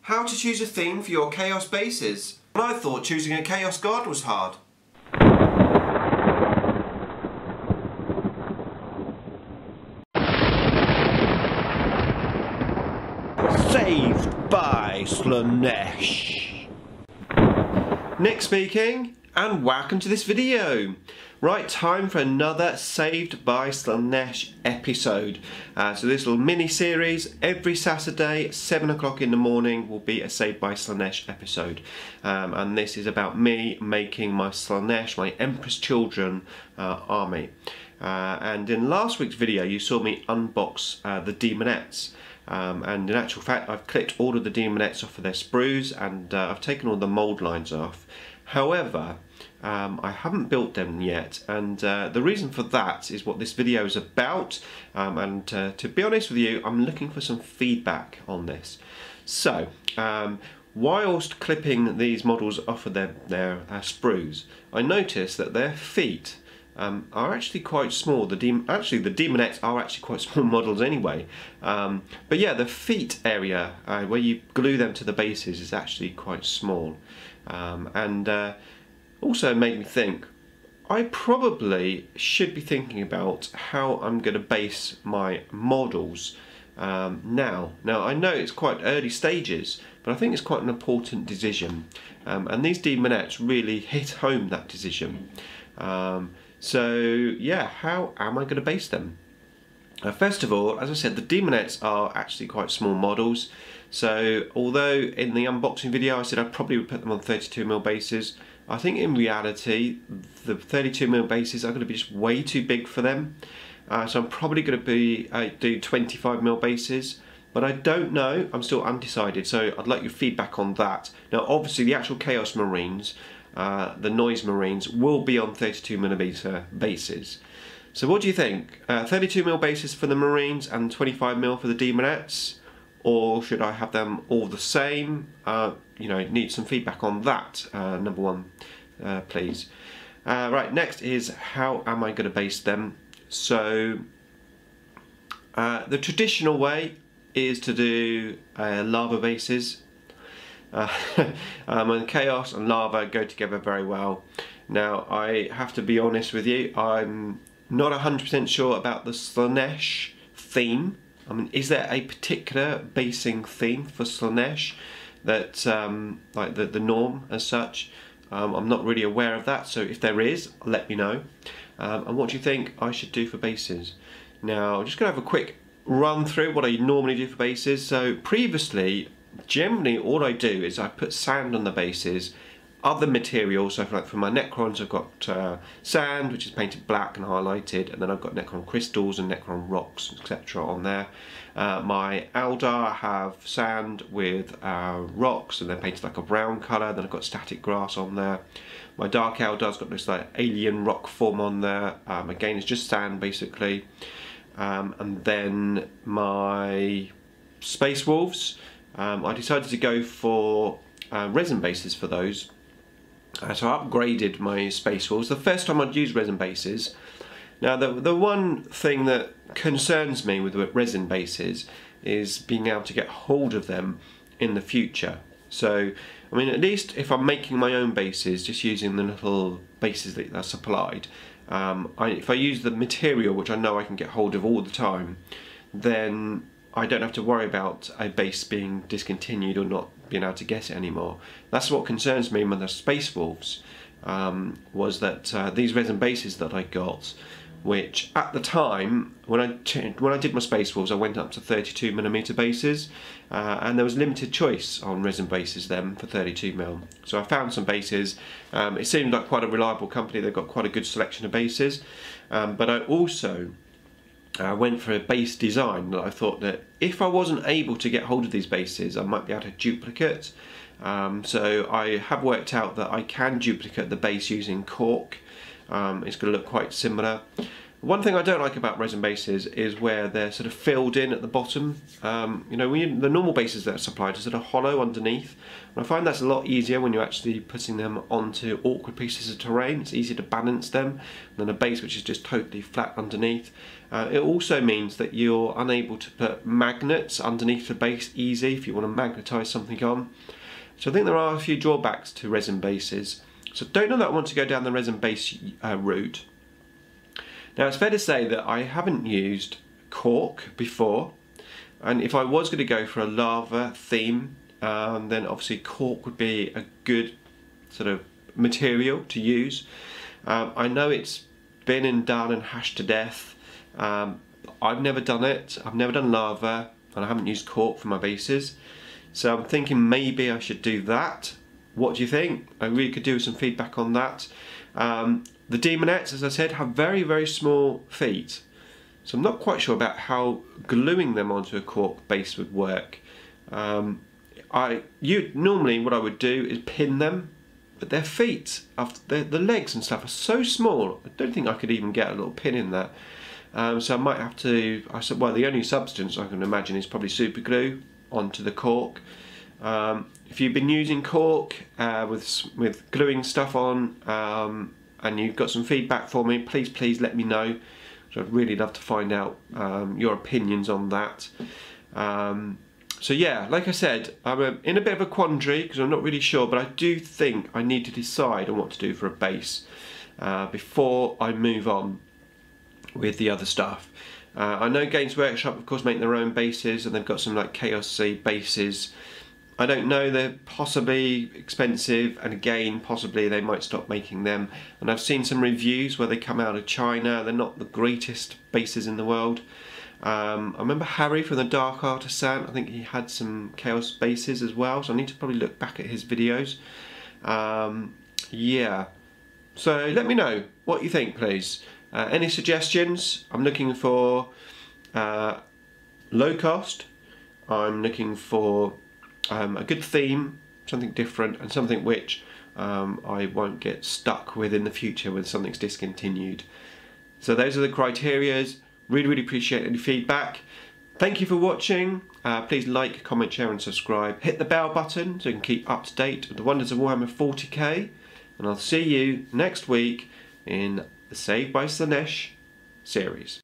How to choose a theme for your Chaos bases. And I thought choosing a Chaos Guard was hard. Saved by Slaanesh. Nick speaking, and welcome to this video. Right, time for another Saved by Slaanesh episode. So this little mini-series, every Saturday, 7 o'clock in the morning, will be a Saved by Slaanesh episode. And this is about me making my Slaanesh, my Empress Children army. And in last week's video, you saw me unbox the Demonettes. And in actual fact, I've clipped all of the Demonettes off of their sprues, and I've taken all the mould lines off. However, I haven't built them yet, and the reason for that is what this video is about, and to be honest with you, I'm looking for some feedback on this. So, whilst clipping these models off of their sprues, I noticed that their feet are actually quite small. The Demonettes are actually quite small models anyway. But yeah, the feet area, where you glue them to the bases, is actually quite small. And also made me think, I probably should be thinking about how I'm going to base my models now. Now, I know it's quite early stages, but I think it's quite an important decision. And these Demonettes really hit home that decision. So yeah, how am I going to base them? First of all, as I said, the Demonettes are actually quite small models. So although in the unboxing video I said I probably would put them on 32mm bases, I think in reality the 32mm bases are going to be just way too big for them. So I'm probably going to do 25mm bases. But I don't know, I'm still undecided, so I'd like your feedback on that. Now obviously the actual Chaos Marines, the Noise Marines, will be on 32mm bases. So what do you think? 32mm bases for the Marines and 25mm for the Demonettes? Or should I have them all the same? You know, need some feedback on that, number one, please. Right, next is how am I going to base them? So, the traditional way is to do lava bases. And Chaos and Lava go together very well. Now, I have to be honest with you, I'm not 100% sure about the Slaanesh theme. I mean, is there a particular basing theme for Slaanesh that, like the norm as such? I'm not really aware of that, so if there is, let me know. And what do you think I should do for bases? Now, I'm just going to have a quick run through what I normally do for bases. So previously, generally all I do is I put sand on the bases, other materials. So for my Necrons I've got sand, which is painted black and highlighted, and then I've got Necron crystals and Necron rocks, etc. on there. My Eldar have sand with rocks and they're painted like a brown colour. Then I've got static grass on there. My Dark Eldar's got this like alien rock form on there. Again, it's just sand basically. And then my Space Wolves, I decided to go for resin bases for those. So I upgraded my Space Wolves. The first time I'd used resin bases. Now the one thing that concerns me with resin bases is being able to get hold of them in the future. So, I mean, at least if I'm making my own bases, just using the little bases that are supplied, if I use the material which I know I can get hold of all the time, then I don't have to worry about a base being discontinued or not being able to get it anymore. That's what concerns me with the Space Wolves, was that these resin bases that I got, which at the time, when I did my Space Wolves, I went up to 32mm bases, and there was limited choice on resin bases then for 32mm. So I found some bases. It seemed like quite a reliable company. They've got quite a good selection of bases, but I also went for a base design that I thought that if I wasn't able to get hold of these bases, I might be able to duplicate. So I have worked out that I can duplicate the base using cork. It's going to look quite similar. One thing I don't like about resin bases is where they're sort of filled in at the bottom. You know, the normal bases that are supplied are sort of hollow underneath. And I find that's a lot easier when you're actually putting them onto awkward pieces of terrain. It's easier to balance them than a base which is just totally flat underneath. It also means that you're unable to put magnets underneath the base easy if you want to magnetise something on. So I think there are a few drawbacks to resin bases. So don't know that I want to go down the resin base route. Now it's fair to say that I haven't used cork before, and if I was going to go for a lava theme, then obviously cork would be a good sort of material to use. I know it's been and done and hashed to death. I've never done it, I've never done lava, and I haven't used cork for my bases. So I'm thinking maybe I should do that. What do you think? I really could do with some feedback on that. The demonettes, as I said, have very, very small feet. So I'm not quite sure about how gluing them onto a cork base would work. Normally what I would do is pin them, but their feet, the legs and stuff are so small, I don't think I could even get a little pin in there. So I might have to, well, the only substance I can imagine is probably super glue onto the cork. If you've been using cork with gluing stuff on, and you've got some feedback for me, please let me know. So I'd really love to find out your opinions on that. So yeah, like I said, I'm in a bit of a quandary because I'm not really sure, but I do think I need to decide on what to do for a base before I move on with the other stuff. I know Games Workshop, of course, make their own bases, and they've got some like Chaos Sea bases. I don't know, they're possibly expensive, and again, possibly they might stop making them. And I've seen some reviews where they come out of China, they're not the greatest bases in the world. I remember Harry from the Dark Artisan, I think he had some Chaos bases as well, so I need to probably look back at his videos. Yeah, so let me know what you think, please. Any suggestions? I'm looking for low cost, I'm looking for a good theme, something different, and something which I won't get stuck with in the future when something's discontinued. So those are the criterias. Really appreciate any feedback. Thank you for watching. Please like, comment, share and subscribe. Hit the bell button so you can keep up to date with the wonders of Warhammer 40k. And I'll see you next week in the Saved by Slaanesh series.